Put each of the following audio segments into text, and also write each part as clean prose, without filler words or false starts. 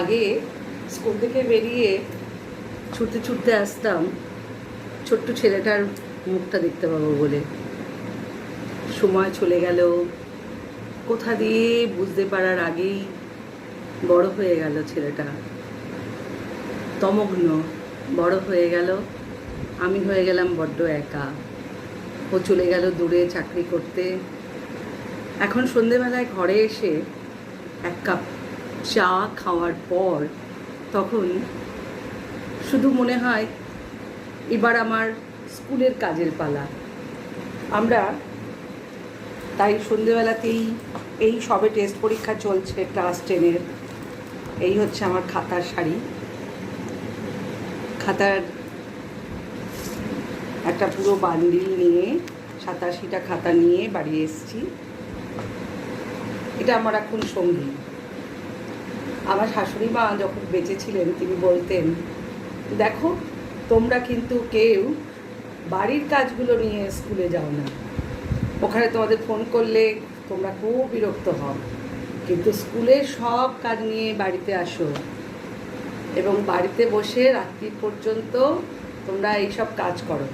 আগে স্কুল থেকে বেরিয়ে ছুটতে ছুটতে আসতাম ছোট্ট ছেলেটার মুখটা দেখতে পাবো বলে। সময় চলে গেল, কোথা দিয়ে বুঝতে পারার আগেই বড় হয়ে গেল ছেলেটা, তমগ্ন বড় হয়ে গেল। আমি হয়ে গেলাম বড্ড একা। ও চলে গেল দূরে চাকরি করতে। এখন সন্ধেবেলায় ঘরে এসে এক কাপ চা খাওয়ার পর তখন শুধু মনে হয় এবার আমার স্কুলের কাজের পালা। আমরা তাই সন্ধেবেলাতেই, এই সবে টেস্ট পরীক্ষা চলছে ক্লাস 10-এর, এই হচ্ছে আমার খাতার শাড়ি। খাতার একটা পুরো বান্ডিল নিয়ে 87টা খাতা নিয়ে বাড়ি এসেছি। এটা আমার এখন সঙ্গী। আমার শাশুড়ি মা যখন বেঁচে ছিলেন তিনি বলতেন, দেখো তোমরা কিন্তু কেউ বাড়ির কাজগুলো নিয়ে স্কুলে যাও না, ওখানে তোমাদের ফোন করলে তোমরা খুব বিরক্ত হও, কিন্তু স্কুলের সব কাজ নিয়ে বাড়িতে আসো এবং বাড়িতে বসে রাত্রি পর্যন্ত তোমরা এইসব কাজ করো।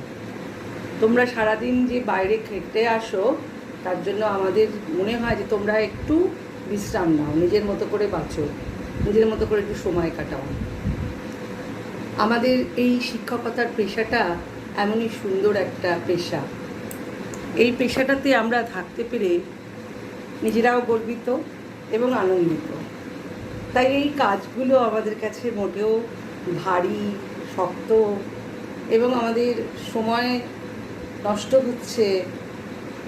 তোমরা সারাদিন যে বাইরে খেটে আসো তার জন্য আমাদের মনে হয় যে তোমরা একটু বিশ্রাম নাও, নিজের মতো করে বাঁচো, নিজের মতো করে একটু সময় কাটাও। আমাদের এই শিক্ষকতার পেশাটা এমনই সুন্দর একটা পেশা। এই পেশাটাতে আমরা থাকতে পেরে নিজেরাও গর্বিত এবং আনন্দিত। তাই এই কাজগুলো আমাদের কাছে মোটেও ভারী, শক্ত এবং আমাদের সময় নষ্ট হচ্ছে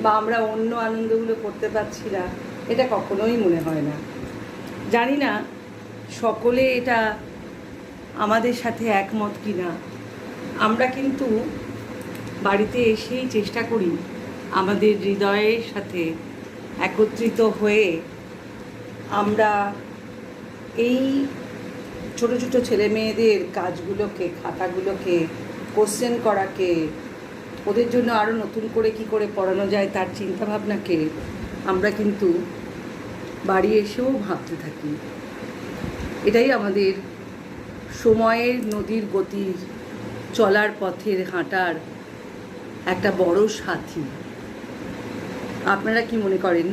বা আমরা অন্য আনন্দগুলো করতে পারছি না, এটা কখনোই মনে হয় না। জানি না সকলে এটা আমাদের সাথে একমত কি না। আমরা কিন্তু বাড়িতে এসেই চেষ্টা করি আমাদের হৃদয়ের সাথে একত্রিত হয়ে আমরা এই ছোটো ছোটো ছেলে মেয়েদের কাজগুলোকে, খাতাগুলোকে, কোশ্চেন করাকে, ওদের জন্য আরও নতুন করে কি করে পড়ানো যায় তার চিন্তাভাবনাকে আমরা কিন্তু বাড়ি এসেও ভাবতে থাকি। এটাই আমাদের সময়ের নদীর গতির চলার পথের হাঁটার একটা বড় সাথী। আপনারা কি মনে করেন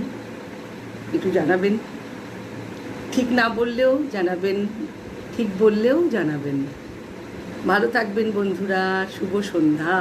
একটু জানাবেন। ঠিক না বললেও জানাবেন, ঠিক বললেও জানাবেন। ভালো থাকবেন বন্ধুরা। শুভ সন্ধ্যা।